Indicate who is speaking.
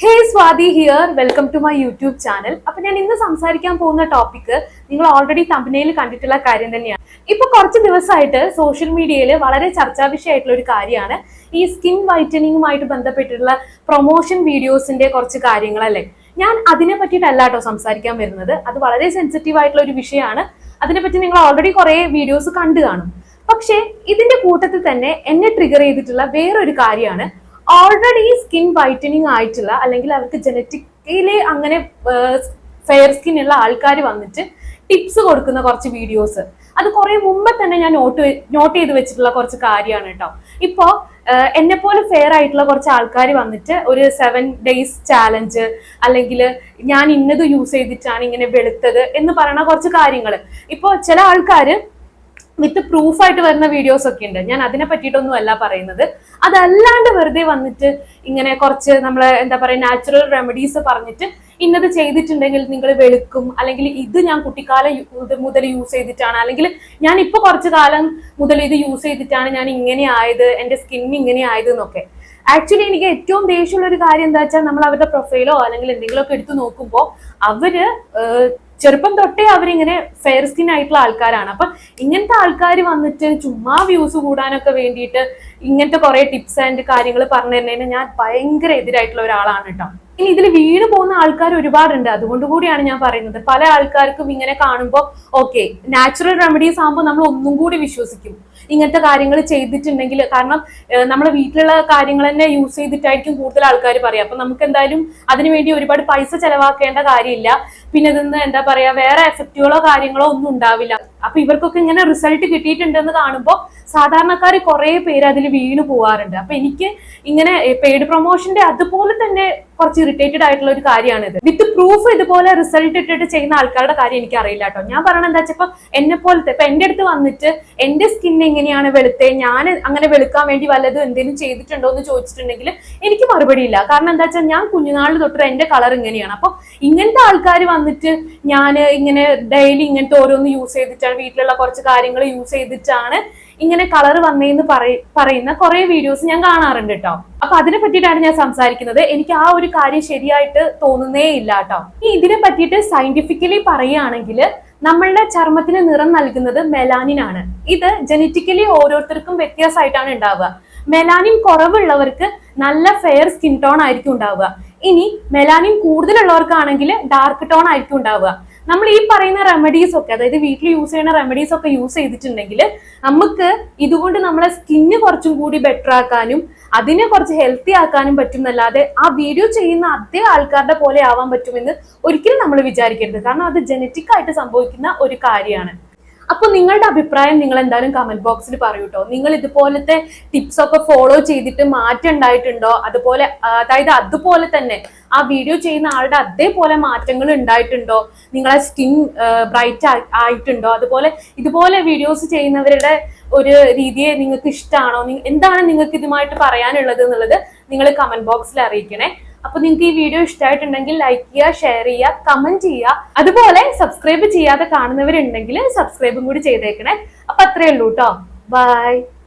Speaker 1: Hey Swati here, welcome to my YouTube channel. അപ്പോൾ ഞാൻ ഇന്ന് സംസാരിക്കാൻ പോകുന്ന ടോപ്പിക് നിങ്ങൾ ഓൾറെഡി തമ്പനയിൽ കണ്ടിട്ടുള്ള കാര്യം തന്നെയാണ്. ഇപ്പോൾ കുറച്ച് ദിവസമായിട്ട് സോഷ്യൽ മീഡിയയിൽ വളരെ ചർച്ചാ വിഷയമായിട്ടുള്ള ഒരു കാര്യമാണ് ഈ സ്കിൻ വൈറ്റനിങ്ങുമായിട്ട് ബന്ധപ്പെട്ടിട്ടുള്ള പ്രൊമോഷൻ വീഡിയോസിന്റെ കുറച്ച് കാര്യങ്ങളല്ലേ. ഞാൻ അതിനെ പറ്റിയിട്ടല്ല കേട്ടോ സംസാരിക്കാൻ വരുന്നത്. അത് വളരെ സെൻസിറ്റീവ് ആയിട്ടുള്ള ഒരു വിഷയമാണ്. അതിനെപ്പറ്റി നിങ്ങൾ ഓൾറെഡി കുറെ വീഡിയോസ് കണ്ടു കാണും. പക്ഷേ ഇതിന്റെ കൂട്ടത്തിൽ തന്നെ എന്നെ ട്രിഗർ ചെയ്തിട്ടുള്ള വേറൊരു കാര്യമാണ് ഓൾറെഡി സ്കിൻ വൈറ്റനിങ് ആയിട്ടുള്ള അല്ലെങ്കിൽ അവർക്ക് ജനറ്റിക്കലി അങ്ങനെ ഫെയർ സ്കിൻ ഉള്ള ആൾക്കാർ വന്നിട്ട് ടിപ്സ് കൊടുക്കുന്ന കുറച്ച് വീഡിയോസ്. അത് കുറെ മുമ്പ് തന്നെ ഞാൻ നോട്ട് ചെയ്ത് വെച്ചിട്ടുള്ള കുറച്ച് കാര്യമാണ് കേട്ടോ. ഇപ്പോ എന്നെ പോലെ ഫെയർ ആയിട്ടുള്ള കുറച്ച് ആൾക്കാർ വന്നിട്ട് ഒരു 7 days ചാലഞ്ച് അല്ലെങ്കിൽ ഞാൻ ഇന്നത് യൂസ് ചെയ്തിട്ടാണ് ഇങ്ങനെ വെളുത്തത് എന്ന് പറയുന്ന കുറച്ച് കാര്യങ്ങൾ. ഇപ്പോ ചില ആൾക്കാര് വിത്ത് പ്രൂഫായിട്ട് വരുന്ന വീഡിയോസ് ഒക്കെ ഉണ്ട്. ഞാൻ അതിനെ പറ്റിയിട്ടൊന്നും അല്ല പറയുന്നത്. അതല്ലാണ്ട് വെറുതെ വന്നിട്ട് ഇങ്ങനെ കുറച്ച് നമ്മളെ എന്താ പറയുക നാച്ചുറൽ റെമഡീസ് പറഞ്ഞിട്ട് ഇന്നത് ചെയ്തിട്ടുണ്ടെങ്കിൽ നിങ്ങൾ വെളുക്കും, അല്ലെങ്കിൽ ഇത് ഞാൻ കുട്ടിക്കാലം മുതൽ യൂസ് ചെയ്തിട്ടാണ്, അല്ലെങ്കിൽ ഞാൻ ഇപ്പൊ കുറച്ചു കാലം മുതൽ ഇത് യൂസ് ചെയ്തിട്ടാണ് ഞാൻ ഇങ്ങനെ ആയത്, എന്റെ സ്കിൻ ഇങ്ങനെ ആയത് എന്നൊക്കെ. ആക്ച്വലി എനിക്ക് ഏറ്റവും ദേഷ്യമുള്ള ഒരു കാര്യം എന്താ വെച്ചാൽ നമ്മൾ അവരുടെ പ്രൊഫൈലോ അല്ലെങ്കിൽ എന്തെങ്കിലുമൊക്കെ എടുത്തു നോക്കുമ്പോൾ അവര് ചെറുപ്പം തൊട്ടേ അവരിങ്ങനെ ഫെയർ സ്കിൻ ആയിട്ടുള്ള ആൾക്കാരാണ്. അപ്പൊ ഇങ്ങനത്തെ ആൾക്കാർ വന്നിട്ട് ചുമ്മാ വ്യൂസ് കൂടാനൊക്കെ വേണ്ടിയിട്ട് ഇങ്ങനത്തെ കുറെ ടിപ്സ് ആൻഡ് കാര്യങ്ങൾ പറഞ്ഞു തരുന്നതിന് ഞാൻ ഭയങ്കര എതിരായിട്ടുള്ള ഒരാളാണ് കേട്ടോ. ഇനി ഇതിൽ വീണ് പോകുന്ന ആൾക്കാർ ഒരുപാടുണ്ട്. അതുകൊണ്ട് കൂടിയാണ് ഞാൻ പറയുന്നത്. പല ആൾക്കാർക്കും ഇങ്ങനെ കാണുമ്പോൾ ഓക്കെ നാച്ചുറൽ റെമഡീസ് ആകുമ്പോൾ നമ്മൾ ഒന്നും കൂടി വിശ്വസിക്കും ഇങ്ങനത്തെ കാര്യങ്ങൾ ചെയ്തിട്ടുണ്ടെങ്കിൽ. കാരണം നമ്മുടെ വീട്ടിലുള്ള കാര്യങ്ങൾ തന്നെ യൂസ് ചെയ്തിട്ടായിരിക്കും കൂടുതൽ ആൾക്കാർ പറയാം. അപ്പൊ നമുക്ക് എന്തായാലും അതിനുവേണ്ടി ഒരുപാട് പൈസ ചെലവാക്കേണ്ട കാര്യമില്ല. പിന്നെ ഇതിന്ന് എന്താ പറയാ വേറെ എഫക്റ്റുകളോ കാര്യങ്ങളോ ഒന്നും ഉണ്ടാവില്ല. അപ്പൊ ഇവർക്കൊക്കെ ഇങ്ങനെ റിസൾട്ട് കിട്ടിയിട്ടുണ്ടെന്ന് കാണുമ്പോൾ സാധാരണക്കാർ കുറെ പേര് അതിൽ വീണ് പോവാറുണ്ട്. അപ്പൊ എനിക്ക് ഇങ്ങനെ പെയ്ഡ് പ്രൊമോഷന്റെ അതുപോലെ തന്നെ കുറച്ച് ഇറിറ്റേറ്റഡ് ആയിട്ടുള്ള ഒരു കാര്യമാണ് ഇത്. വിത്ത് പ്രൂഫ് ഇതുപോലെ റിസൾട്ട് ഇട്ടിട്ട് ചെയ്യുന്ന ആൾക്കാരുടെ കാര്യം എനിക്ക് അറിയില്ല കേട്ടോ. ഞാൻ പറയണത് എന്താ വെച്ചാൽ ഇപ്പൊ എന്നെ പോലത്തെ ഇപ്പൊ എന്റെ അടുത്ത് വന്നിട്ട് എന്റെ സ്കിൻ എങ്ങനെയാണ് വെളുത്തേ, ഞാൻ അങ്ങനെ വെളുക്കാൻ വേണ്ടി വല്ലതും എന്തെങ്കിലും ചെയ്തിട്ടുണ്ടോ എന്ന് ചോദിച്ചിട്ടുണ്ടെങ്കിൽ എനിക്ക് മറുപടി ഇല്ല. കാരണം എന്താ വെച്ചാൽ ഞാൻ കുഞ്ഞുനാളിൽ തൊട്ട് എന്റെ കളർ ഇങ്ങനെയാണ്. അപ്പൊ ഇങ്ങനത്തെ ആൾക്കാർ വന്നിട്ട് ഞാൻ ഇങ്ങനെ ഡെയിലി ഇങ്ങനത്തെ ഓരോന്ന് യൂസ് ചെയ്തിട്ടാണ്, വീട്ടിലുള്ള കുറച്ച് കാര്യങ്ങൾ യൂസ് ചെയ്തിട്ടാണ് ഇങ്ങനെ കളർ വന്നേന്ന് പറയുന്ന കുറെ വീഡിയോസ് ഞാൻ കാണാറുണ്ട് കേട്ടോ. അപ്പൊ അതിനെ പറ്റിയിട്ടാണ് ഞാൻ സംസാരിക്കുന്നത്. എനിക്ക് ആ ഒരു കാര്യം ശരിയായിട്ട് തോന്നുന്നേ ഇല്ല കേട്ടോ. ഇതിനെ പറ്റിയിട്ട് സയന്റിഫിക്കലി പറയുകയാണെങ്കിൽ നമ്മളുടെ ചർമ്മത്തിന് നിറം നൽകുന്നത് മെലാനിൻ ആണ്. ഇത് ജനറ്റിക്കലി ഓരോരുത്തർക്കും വ്യത്യാസമായിട്ടാണ് ഉണ്ടാവുക. മെലാനിൻ കുറവുള്ളവർക്ക് നല്ല ഫെയർ സ്കിൻ ടോൺ ആയിരിക്കും ഉണ്ടാവുക. ഇനി മെലാനിൻ കൂടുതലുള്ളവർക്കാണെങ്കിൽ ഡാർക്ക് ടോൺ ആയിരിക്കും ഉണ്ടാവുക. നമ്മൾ ഈ പറയുന്ന റെമഡീസ് ഒക്കെ, അതായത് വീട്ടിൽ യൂസ് ചെയ്യുന്ന റെമഡീസ് ഒക്കെ യൂസ് ചെയ്തിട്ടുണ്ടെങ്കിൽ നമുക്ക് ഇതുകൊണ്ട് നമ്മളെ സ്കിന്ന് കുറച്ചും കൂടി ബെറ്റർ ആക്കാനും അതിനെ കുറച്ച് ഹെൽത്തി ആക്കാനും പറ്റും എന്നല്ലാതെ ആ വീഡിയോ ചെയ്യുന്ന അതേ ആൾക്കാരുടെ പോലെ ആവാൻ പറ്റുമെന്ന് ഒരിക്കലും നമ്മൾ വിചാരിക്കരുത്. കാരണം അത് ജനറ്റിക് ആയിട്ട് സംഭവിക്കുന്ന ഒരു കാര്യമാണ്. അപ്പൊ നിങ്ങളുടെ അഭിപ്രായം നിങ്ങൾ എന്തായാലും കമന്റ് ബോക്സിൽ പറയൂ കേട്ടോ. നിങ്ങൾ ഇതുപോലത്തെ ടിപ്സ് ഒക്കെ ഫോളോ ചെയ്തിട്ട് മാറ്റം ഉണ്ടായിട്ടുണ്ടോ? അതുപോലെ അതായത് അതുപോലെ തന്നെ ആ വീഡിയോ ചെയ്യുന്ന ആളുടെ അതേപോലെ മാറ്റങ്ങൾ ഉണ്ടായിട്ടുണ്ടോ? നിങ്ങളെ സ്കിൻ ബ്രൈറ്റ് ആയിട്ടുണ്ടോ? അതുപോലെ ഇതുപോലെ വീഡിയോസ് ചെയ്യുന്നവരുടെ ഒരു രീതിയെ നിങ്ങൾക്ക് ഇഷ്ടമാണോ? എന്താണ് നിങ്ങൾക്ക് ഇതുമായിട്ട് പറയാനുള്ളത് എന്നുള്ളത് നിങ്ങൾ കമന്റ് ബോക്സിൽ അറിയിക്കണേ. അപ്പൊ നിങ്ങൾക്ക് ഈ വീഡിയോ ഇഷ്ടമായിട്ടുണ്ടെങ്കിൽ ലൈക്ക് ചെയ്യുക, ഷെയർ ചെയ്യുക, കമന്റ് ചെയ്യുക. അതുപോലെ സബ്സ്ക്രൈബ് ചെയ്യാതെ കാണുന്നവരുണ്ടെങ്കിൽ സബ്സ്ക്രൈബും കൂടി ചെയ്തേക്കണേ. അപ്പൊ അത്രയേ ഉള്ളൂ കേട്ടോ. ബൈ.